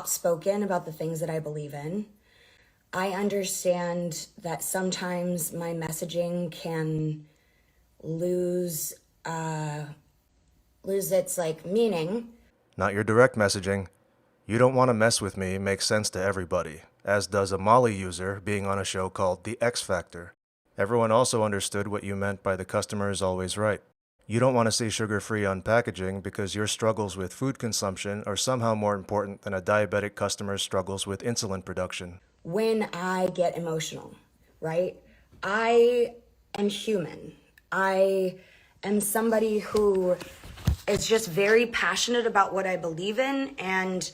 outspoken about the things that I believe in. I understand that sometimes my messaging can lose its meaning. Not your direct messaging. You don't want to mess with me makes sense to everybody, as does a Molly user being on a show called The X Factor. Everyone also understood what you meant by the customer is always right. You don't want to see sugar-free on packaging because your struggles with food consumption are somehow more important than a diabetic customer's struggles with insulin production. When I get emotional, right? I am human. I am somebody who is just very passionate about what I believe in, and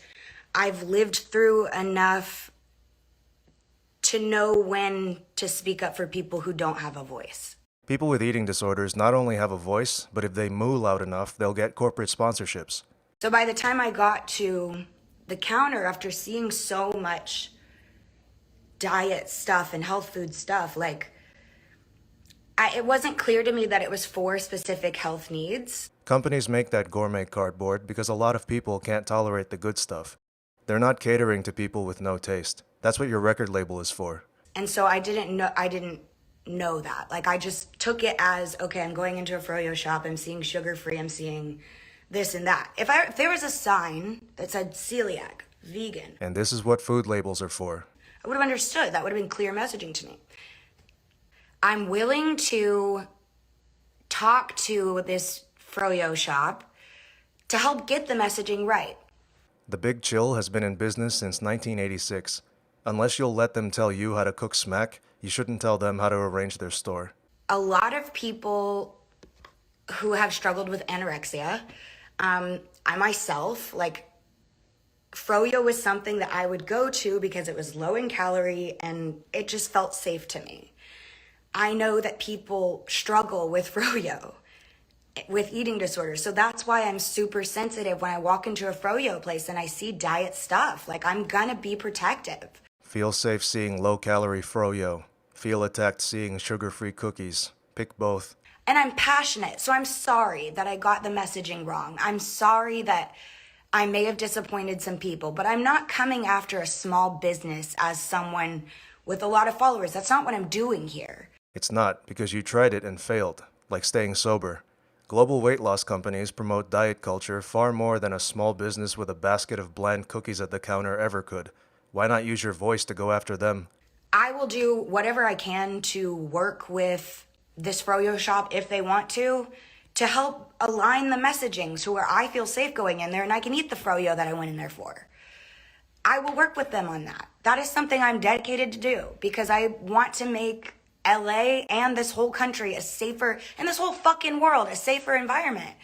I've lived through enough to know when to speak up for people who don't have a voice. People with eating disorders not only have a voice, but if they moo loud enough, they'll get corporate sponsorships. So by the time I got to the counter, after seeing so much diet stuff and health food stuff, it wasn't clear to me that it was for specific health needs. Companies make that gourmet cardboard because a lot of people can't tolerate the good stuff. They're not catering to people with no taste. That's what your record label is for. And so I didn't know that. I just took it as, okay, I'm going into a froyo shop, I'm seeing sugar-free, I'm seeing this and that. If there was a sign that said celiac, vegan. And this is what food labels are for. I would have understood. That would have been clear messaging to me. I'm willing to talk to this froyo shop to help get the messaging right. The Big Chill has been in business since 1986. Unless you'll let them tell you how to cook smack, you shouldn't tell them how to arrange their store. A lot of people who have struggled with anorexia, I myself, froyo was something that I would go to because it was low in calorie and it just felt safe to me. I know that people struggle with froyo, with eating disorders. So that's why I'm super sensitive when I walk into a froyo place and I see diet stuff. I'm gonna be protective. Feel safe seeing low-calorie froyo. Feel attacked seeing sugar-free cookies. Pick both. And I'm passionate, so I'm sorry that I got the messaging wrong. I'm sorry that I may have disappointed some people, but I'm not coming after a small business as someone with a lot of followers. That's not what I'm doing here. It's not, because you tried it and failed, like staying sober. Global weight loss companies promote diet culture far more than a small business with a basket of bland cookies at the counter ever could. Why not use your voice to go after them? I will do whatever I can to work with this froyo shop if they want to help align the messaging to where I feel safe going in there and I can eat the froyo that I went in there for. I will work with them on that. That is something I'm dedicated to do because I want to make LA and this whole country a safer, and this whole fucking world, a safer environment.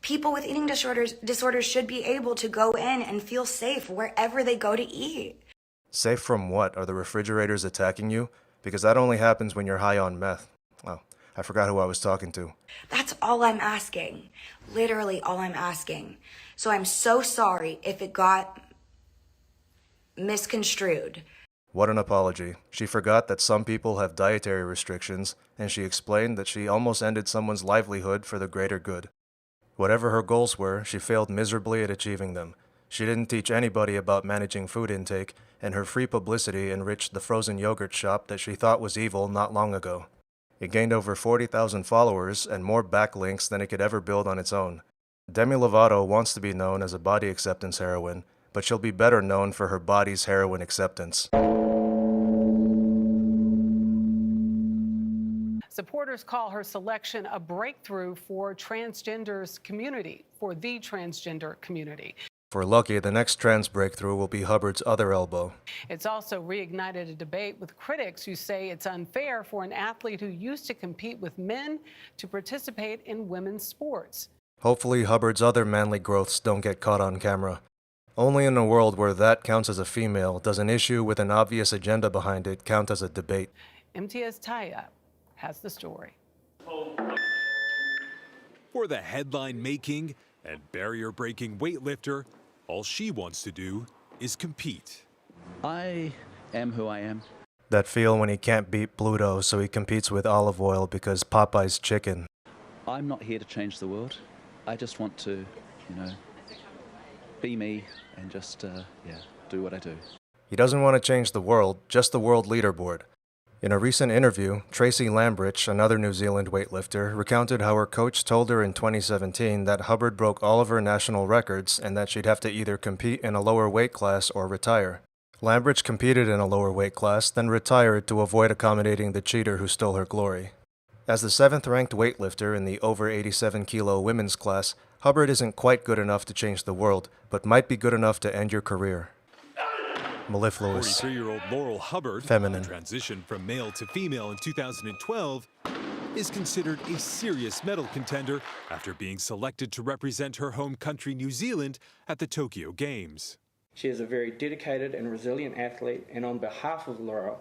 People with eating disorders should be able to go in and feel safe wherever they go to eat. Safe from what? Are the refrigerators attacking you? Because that only happens when you're high on meth. Oh, I forgot who I was talking to. That's all I'm asking. Literally all I'm asking. So I'm so sorry if it got misconstrued. What an apology. She forgot that some people have dietary restrictions, and she explained that she almost ended someone's livelihood for the greater good. Whatever her goals were, she failed miserably at achieving them. She didn't teach anybody about managing food intake, and her free publicity enriched the frozen yogurt shop that she thought was evil not long ago. It gained over 40,000 followers and more backlinks than it could ever build on its own. Demi Lovato wants to be known as a body acceptance heroine, but she'll be better known for her body's heroin acceptance. Supporters call her selection a breakthrough for the transgender community. If we're lucky, the next trans breakthrough will be Hubbard's other elbow. It's also reignited a debate with critics who say it's unfair for an athlete who used to compete with men to participate in women's sports. Hopefully, Hubbard's other manly growths don't get caught on camera. Only in a world where that counts as a female does an issue with an obvious agenda behind it count as a debate. MTS Tie-Up has the story. For the headline-making and barrier-breaking weightlifter, all she wants to do is compete. I am who I am. That feel when he can't beat Pluto, so he competes with olive oil because Popeye's chicken. I'm not here to change the world. I just want to, be me and just, yeah, do what I do. He doesn't want to change the world, just the world leaderboard. In a recent interview, Tracy Lambrich, another New Zealand weightlifter, recounted how her coach told her in 2017 that Hubbard broke all of her national records and that she'd have to either compete in a lower weight class or retire. Lambrich competed in a lower weight class, then retired to avoid accommodating the cheater who stole her glory. As the 7th-ranked weightlifter in the over 87-kilo women's class, Hubbard isn't quite good enough to change the world, but might be good enough to end your career. Mellifluous. 43-year-old Laurel Hubbard, Feminine. who transitioned from male to female in 2012, is considered a serious medal contender after being selected to represent her home country, New Zealand, at the Tokyo Games. She is a very dedicated and resilient athlete, and on behalf of Laurel,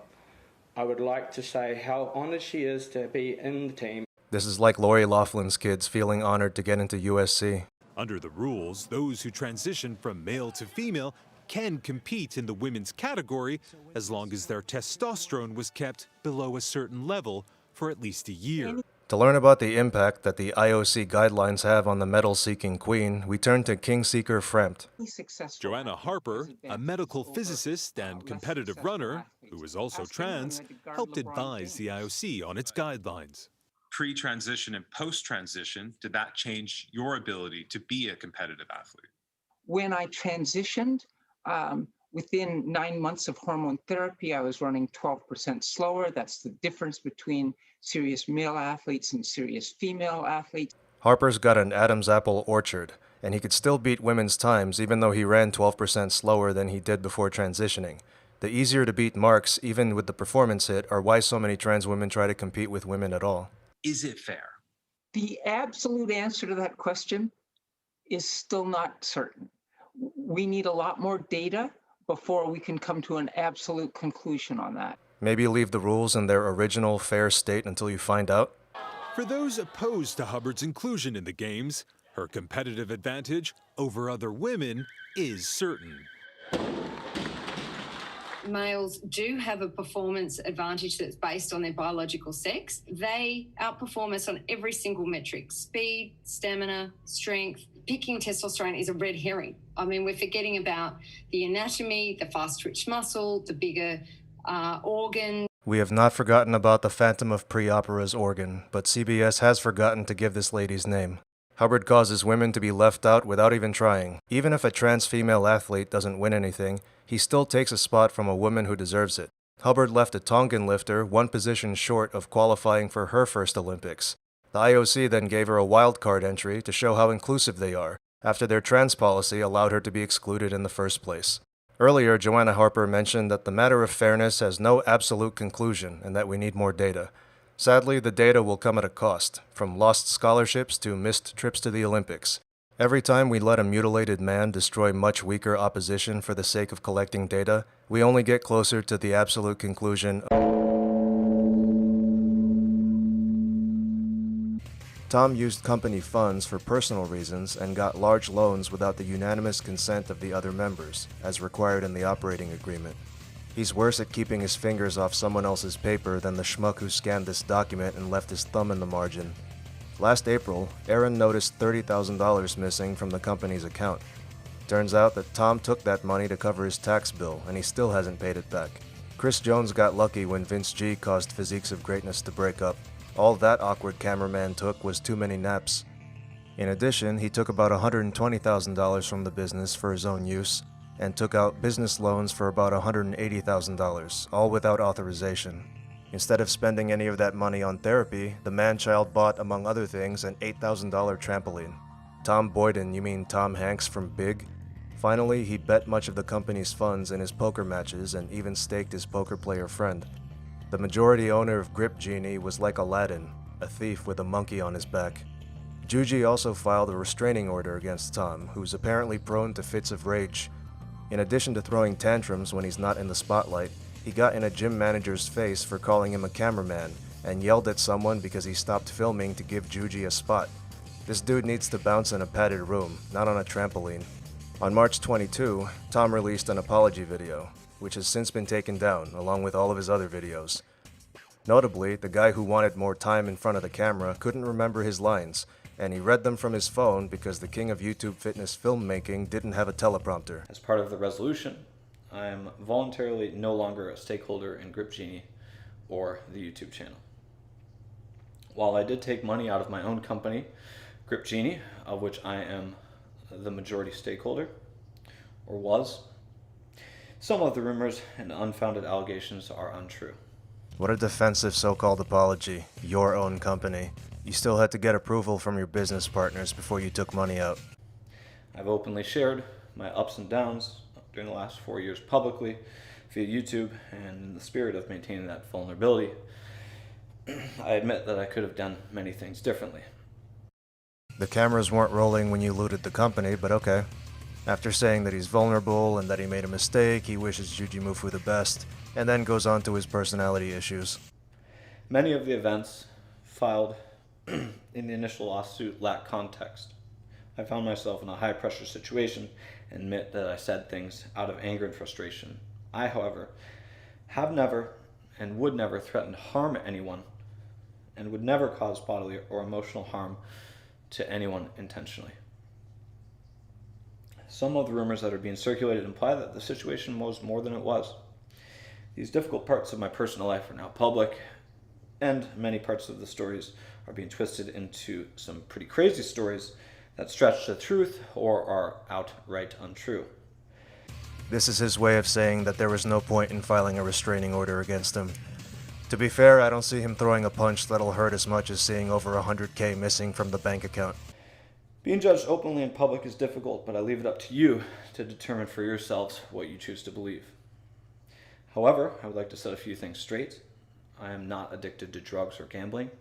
I would like to say how honoured she is to be in the team. This is like Lori Loughlin's kids feeling honored to get into USC. Under the rules, those who transition from male to female can compete in the women's category as long as their testosterone was kept below a certain level for at least a year. To learn about the impact that the IOC guidelines have on the medal-seeking queen, we turn to Kingseeker Frempt. Joanna Harper, a medical physicist and competitive runner, who is also trans, helped advise the IOC on its guidelines. Pre-transition and post-transition, did that change your ability to be a competitive athlete? When I transitioned, within 9 months of hormone therapy, I was running 12% slower. That's the difference between serious male athletes and serious female athletes. Harper's got an Adam's apple orchard, and he could still beat women's times even though he ran 12% slower than he did before transitioning. The easier to beat marks, even with the performance hit, are why so many trans women try to compete with women at all. Is it fair? The absolute answer to that question is still not certain. We need a lot more data before we can come to an absolute conclusion on that. Maybe leave the rules in their original fair state until you find out? For those opposed to Hubbard's inclusion in the Games, her competitive advantage over other women is certain. Males do have a performance advantage that's based on their biological sex. They outperform us on every single metric: speed, stamina, strength. Picking testosterone is a red herring. I mean, we're forgetting about the anatomy, the fast twitch muscle, the bigger organ. We have not forgotten about the Phantom of Preopera's organ, but CBS has forgotten to give this lady's name. Hubbard causes women to be left out without even trying. Even if a trans female athlete doesn't win anything, he still takes a spot from a woman who deserves it. Hubbard left a Tongan lifter one position short of qualifying for her first Olympics. The IOC then gave her a wildcard entry to show how inclusive they are, after their trans policy allowed her to be excluded in the first place. Earlier, Joanna Harper mentioned that the matter of fairness has no absolute conclusion and that we need more data. Sadly, the data will come at a cost, from lost scholarships to missed trips to the Olympics. Every time we let a mutilated man destroy much weaker opposition for the sake of collecting data, we only get closer to the absolute conclusion. Tom used company funds for personal reasons and got large loans without the unanimous consent of the other members, as required in the operating agreement. He's worse at keeping his fingers off someone else's paper than the schmuck who scanned this document and left his thumb in the margin. Last April, Aaron noticed $30,000 missing from the company's account. Turns out that Tom took that money to cover his tax bill, and he still hasn't paid it back. Chris Jones got lucky when Vince G caused Physiques of Greatness to break up. All that awkward cameraman took was too many naps. In addition, he took about $120,000 from the business for his own use, and took out business loans for about $180,000, all without authorization. Instead of spending any of that money on therapy, the man-child bought, among other things, an $8,000 trampoline. Tom Boyden, you mean Tom Hanks from Big? Finally, he bet much of the company's funds in his poker matches and even staked his poker player friend. The majority owner of Grip Genie was like Aladdin, a thief with a monkey on his back. Juji also filed a restraining order against Tom, who's apparently prone to fits of rage. In addition to throwing tantrums when he's not in the spotlight, he got in a gym manager's face for calling him a cameraman and yelled at someone because he stopped filming to give Juji a spot. This dude needs to bounce in a padded room, not on a trampoline. On March 22, Tom released an apology video, which has since been taken down, along with all of his other videos. Notably, the guy who wanted more time in front of the camera couldn't remember his lines, and he read them from his phone because the king of YouTube fitness filmmaking didn't have a teleprompter. As part of the resolution, I am voluntarily no longer a stakeholder in Grip Genie or the YouTube channel. While I did take money out of my own company, Grip Genie, of which I am the majority stakeholder, or was, some of the rumors and unfounded allegations are untrue. What a defensive so-called apology. Your own company. You still had to get approval from your business partners before you took money out. I've openly shared my ups and downs during the last 4 years publicly via YouTube, and in the spirit of maintaining that vulnerability, I admit that I could have done many things differently. The cameras weren't rolling when you looted the company, but okay. After saying that he's vulnerable and that he made a mistake, he wishes Jujimufu the best, and then goes on to his personality issues. Many of the events filed in the initial lawsuit lack context. I found myself in a high-pressure situation and admit that I said things out of anger and frustration. I, however, have never and would never threaten to harm anyone and would never cause bodily or emotional harm to anyone intentionally. Some of the rumors that are being circulated imply that the situation was more than it was. These difficult parts of my personal life are now public, and many parts of the stories are being twisted into some pretty crazy stories that stretch the truth or are outright untrue. This is his way of saying that there was no point in filing a restraining order against him. To be fair, I don't see him throwing a punch that'll hurt as much as seeing over $100K missing from the bank account. Being judged openly in public is difficult, but I leave it up to you to determine for yourselves what you choose to believe. However, I would like to set a few things straight. I am not addicted to drugs or gambling.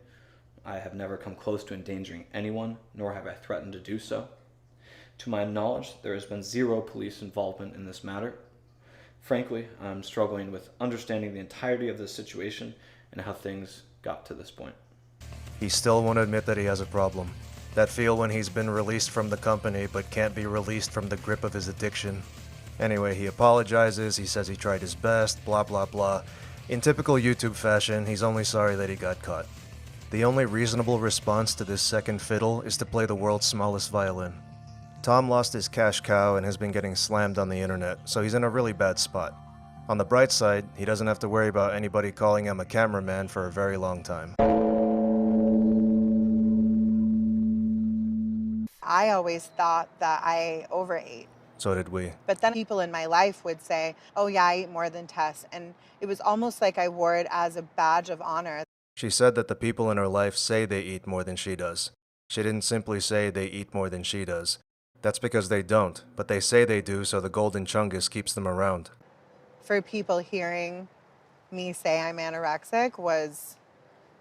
I have never come close to endangering anyone, nor have I threatened to do so. To my knowledge, there has been zero police involvement in this matter. Frankly, I'm struggling with understanding the entirety of this situation and how things got to this point. He still won't admit that he has a problem. That feel when he's been released from the company but can't be released from the grip of his addiction. Anyway, he apologizes, he says he tried his best, blah blah blah. In typical YouTube fashion, he's only sorry that he got caught. The only reasonable response to this second fiddle is to play the world's smallest violin. Tom lost his cash cow and has been getting slammed on the internet, so he's in a really bad spot. On the bright side, he doesn't have to worry about anybody calling him a cameraman for a very long time. I always thought that I overate. So did we. But then people in my life would say, oh yeah, I eat more than Tess. And it was almost like I wore it as a badge of honor. She said that the people in her life say they eat more than she does. She didn't simply say they eat more than she does. That's because they don't, but they say they do, so the golden chungus keeps them around. For people hearing me say I'm anorexic was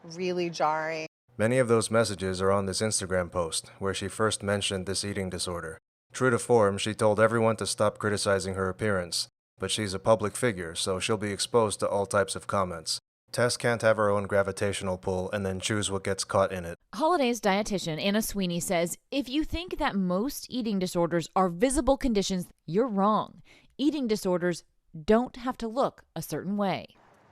really jarring. Many of those messages are on this Instagram post, where she first mentioned this eating disorder. True to form, she told everyone to stop criticizing her appearance, but she's a public figure, so she'll be exposed to all types of comments. Tess can't have her own gravitational pull and then choose what gets caught in it. Holiday's dietitian, Anna Sweeney, says, if you think that most eating disorders are visible conditions, you're wrong. Eating disorders don't have to look a certain way.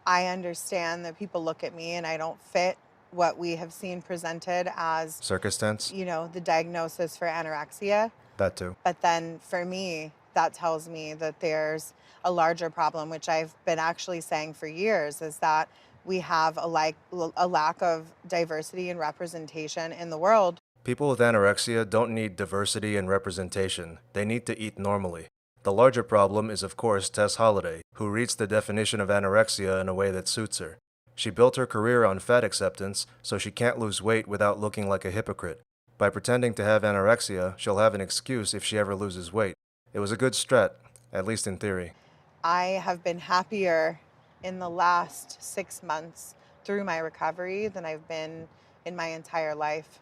I understand that people look at me and I don't fit what we have seen presented as circus tents, the diagnosis for anorexia. That too. But then for me, that tells me that there's a larger problem, which I've been actually saying for years, is that we have a lack of diversity and representation in the world. People with anorexia don't need diversity and representation. They need to eat normally. The larger problem is, of course, Tess Holliday, who reads the definition of anorexia in a way that suits her. She built her career on fat acceptance, so she can't lose weight without looking like a hypocrite. By pretending to have anorexia, she'll have an excuse if she ever loses weight. It was a good strat, at least in theory. I have been happier in the last 6 months through my recovery than I've been in my entire life.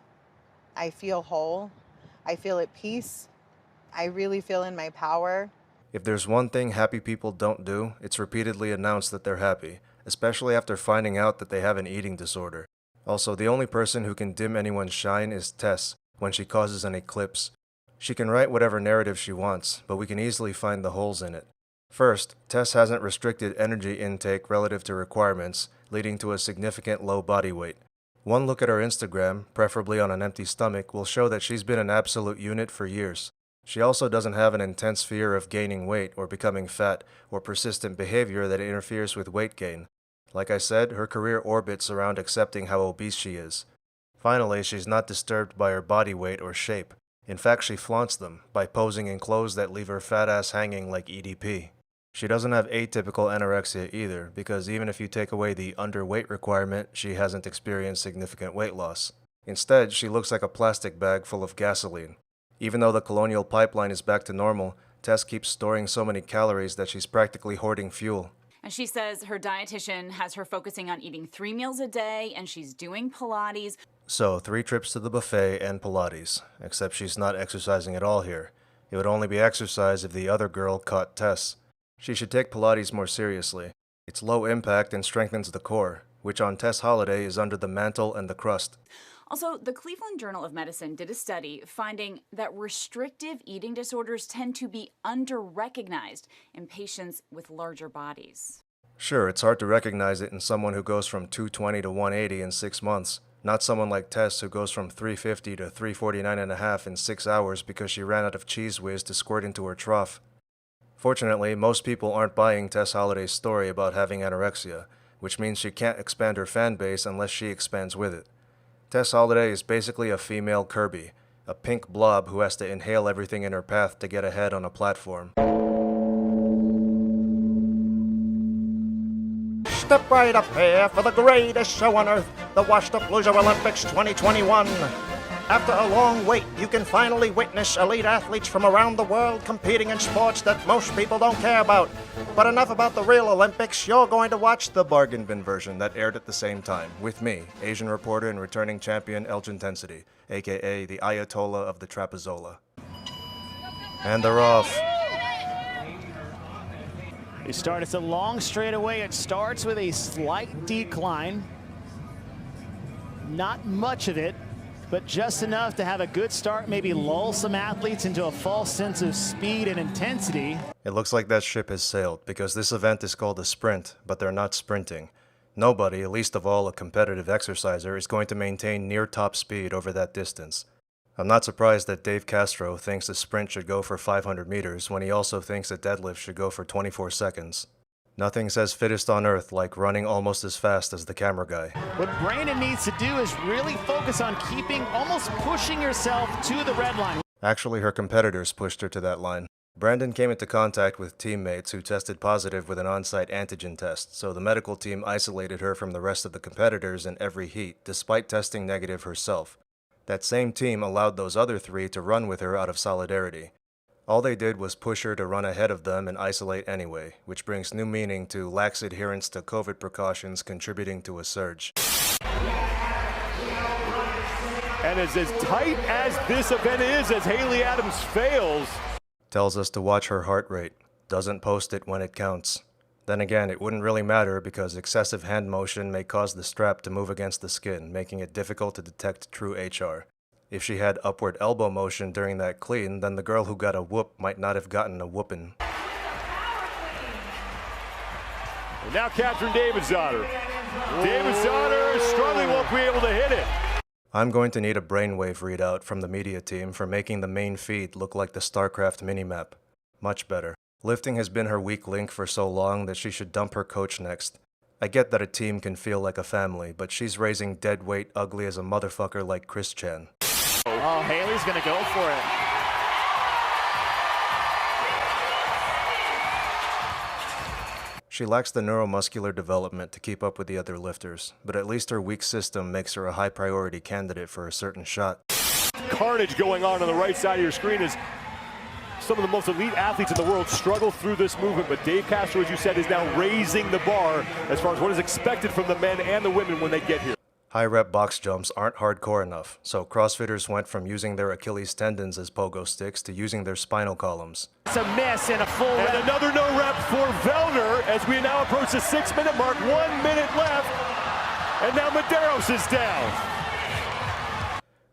I feel whole. I feel at peace. I really feel in my power. If there's one thing happy people don't do, it's repeatedly announce that they're happy, especially after finding out that they have an eating disorder. Also, the only person who can dim anyone's shine is Tess when she causes an eclipse. She can write whatever narrative she wants, but we can easily find the holes in it. First, Tess hasn't restricted energy intake relative to requirements, leading to a significant low body weight. One look at her Instagram, preferably on an empty stomach, will show that she's been an absolute unit for years. She also doesn't have an intense fear of gaining weight or becoming fat or persistent behavior that interferes with weight gain. Like I said, her career orbits around accepting how obese she is. Finally, she's not disturbed by her body weight or shape. In fact, she flaunts them by posing in clothes that leave her fat ass hanging like EDP. She doesn't have atypical anorexia either, because even if you take away the underweight requirement, she hasn't experienced significant weight loss. Instead, she looks like a plastic bag full of gasoline. Even though the colonial pipeline is back to normal, Tess keeps storing so many calories that she's practically hoarding fuel. And she says her dietitian has her focusing on eating 3 meals a day, and she's doing Pilates. So, 3 trips to the buffet and Pilates, except she's not exercising at all here. It would only be exercise if the other girl caught Tess. She should take Pilates more seriously. It's low impact and strengthens the core, which on Tess Holliday is under the mantle and the crust. Also, the Cleveland Journal of Medicine did a study finding that restrictive eating disorders tend to be under-recognized in patients with larger bodies. Sure, it's hard to recognize it in someone who goes from 220 to 180 in 6 months, not someone like Tess who goes from 350 to 349.5 in 6 hours because she ran out of Cheese Whiz to squirt into her trough. Fortunately, most people aren't buying Tess Holliday's story about having anorexia, which means she can't expand her fan base unless she expands with it. Tess Holliday is basically a female Kirby, a pink blob who has to inhale everything in her path to get ahead on a platform. Step right up here for the greatest show on earth, the Washed Up Loser Olympics 2021. After a long wait, you can finally witness elite athletes from around the world competing in sports that most people don't care about. But enough about the real Olympics, you're going to watch The bargain bin version that aired at the same time, with me, Asian reporter and returning champion Elgintensity, aka the Ayatollah of the Trapezola. And they're off. They start, it's a long straightaway. It starts with a slight decline. Not much of it, but just enough to have a good start, maybe lull some athletes into a false sense of speed and intensity. It looks like that ship has sailed, because this event is called a sprint, but they're not sprinting. Nobody, least of all a competitive exerciser, is going to maintain near top speed over that distance. I'm not surprised that Dave Castro thinks a sprint should go for 500 meters when he also thinks a deadlift should go for 24 seconds. Nothing says fittest on earth like running almost as fast as the camera guy. What Brandon needs to do is really focus on almost pushing yourself to the red line. Actually, her competitors pushed her to that line. Brandon came into contact with teammates who tested positive with an on-site antigen test, so the medical team isolated her from the rest of the competitors in every heat, despite testing negative herself. That same team allowed those other 3 to run with her out of solidarity. All they did was push her to run ahead of them and isolate anyway, which brings new meaning to lax adherence to COVID precautions contributing to a surge. And as tight as this event is, as Haley Adams fails, tells us to watch her heart rate, doesn't post it when it counts. Then again, it wouldn't really matter because excessive hand motion may cause the strap to move against the skin, making it difficult to detect true HR. If she had upward elbow motion during that clean, then the girl who got a whoop might not have gotten a whoopin'. And now Catherine David's daughter. David's daughter struggling, won't be able to hit it. I'm going to need a brainwave readout from the media team for making the main feed look like the StarCraft minimap. Much better. Lifting has been her weak link for so long that she should dump her coach next. I get that a team can feel like a family, but she's raising dead weight ugly as a motherfucker like Chris Chan. Oh, Haley's gonna go for it. She lacks the neuromuscular development to keep up with the other lifters, but at least her weak system makes her a high priority candidate for a certain shot. Carnage going on the right side of your screen as some of the most elite athletes in the world struggle through this movement, but Dave Castro, as you said, is now raising the bar as far as what is expected from the men and the women when they get here. High rep box jumps aren't hardcore enough, so CrossFitters went from using their Achilles tendons as pogo sticks to using their spinal columns. It's a miss and a full rep. And another no rep for Vellner as we now approach the 6-minute mark, 1 minute left, and now Medeiros is down.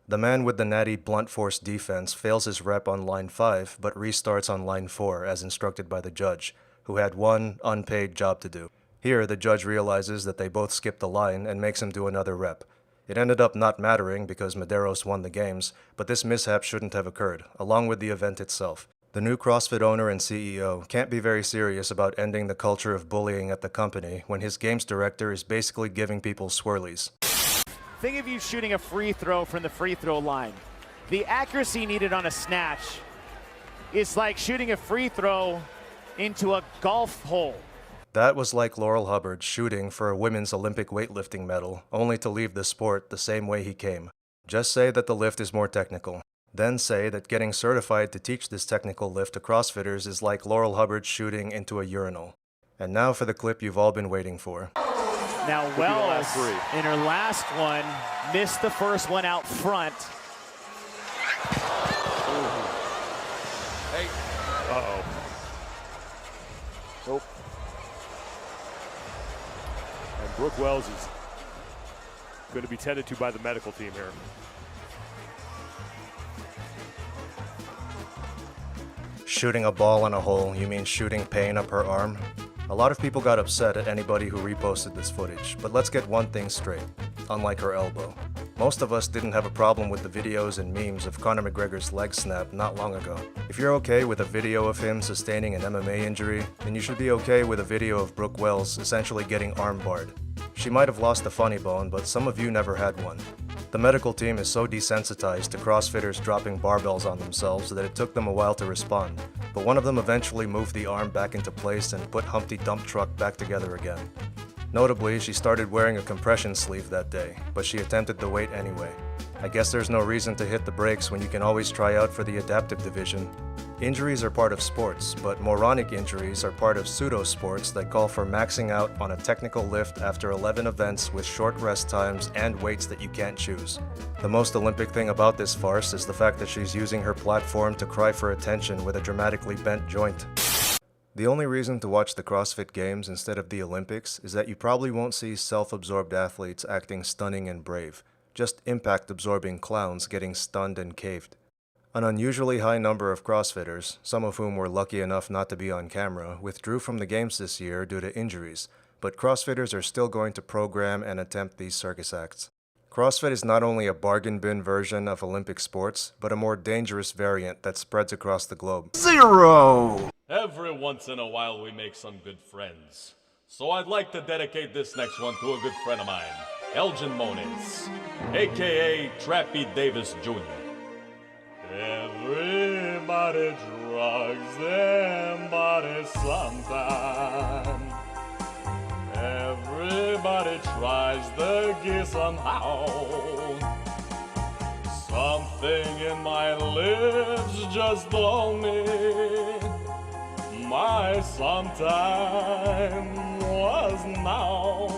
The man with the natty blunt force defense fails his rep on line 5, but restarts on line 4 as instructed by the judge, who had one unpaid job to do. Here, the judge realizes that they both skipped the line and makes him do another rep. It ended up not mattering because Medeiros won the games, but this mishap shouldn't have occurred, along with the event itself. The new CrossFit owner and CEO can't be very serious about ending the culture of bullying at the company when his games director is basically giving people swirlies. Think of you shooting a free throw from the free throw line. The accuracy needed on a snatch is like shooting a free throw into a golf hole. That was like Laurel Hubbard shooting for a women's Olympic weightlifting medal, only to leave the sport the same way he came. Just say that the lift is more technical. Then say that getting certified to teach this technical lift to CrossFitters is like Laurel Hubbard shooting into a urinal. And now for the clip you've all been waiting for. Now Wells, in her last one, missed the first one out front. Hey. Uh-oh. Nope. And Brooke Wells is going to be tended to by the medical team here. Shooting a ball in a hole, you mean shooting pain up her arm? A lot of people got upset at anybody who reposted this footage, but let's get one thing straight. Unlike her elbow. Most of us didn't have a problem with the videos and memes of Conor McGregor's leg snap not long ago. If you're okay with a video of him sustaining an MMA injury, then you should be okay with a video of Brooke Wells essentially getting arm-barred. She might have lost a funny bone, but some of you never had one. The medical team is so desensitized to CrossFitters dropping barbells on themselves that it took them a while to respond, but one of them eventually moved the arm back into place and put Humpty Dump Truck back together again. Notably, she started wearing a compression sleeve that day, but she attempted the weight anyway. I guess there's no reason to hit the brakes when you can always try out for the adaptive division. Injuries are part of sports, but moronic injuries are part of pseudo-sports that call for maxing out on a technical lift after 11 events with short rest times and weights that you can't choose. The most Olympic thing about this farce is the fact that she's using her platform to cry for attention with a dramatically bent joint. The only reason to watch the CrossFit Games instead of the Olympics is that you probably won't see self-absorbed athletes acting stunning and brave, just impact-absorbing clowns getting stunned and caved. An unusually high number of CrossFitters, some of whom were lucky enough not to be on camera, withdrew from the Games this year due to injuries, but CrossFitters are still going to program and attempt these circus acts. CrossFit is not only a bargain bin version of Olympic sports, but a more dangerous variant that spreads across the globe. Zero! Every once in a while we make some good friends. So I'd like to dedicate this next one to a good friend of mine, Elgin Moniz, aka Trappy Davis Jr. Everybody drugs their body sometime. Everybody tries the gear somehow. Something in my lips just told me my sometime was now.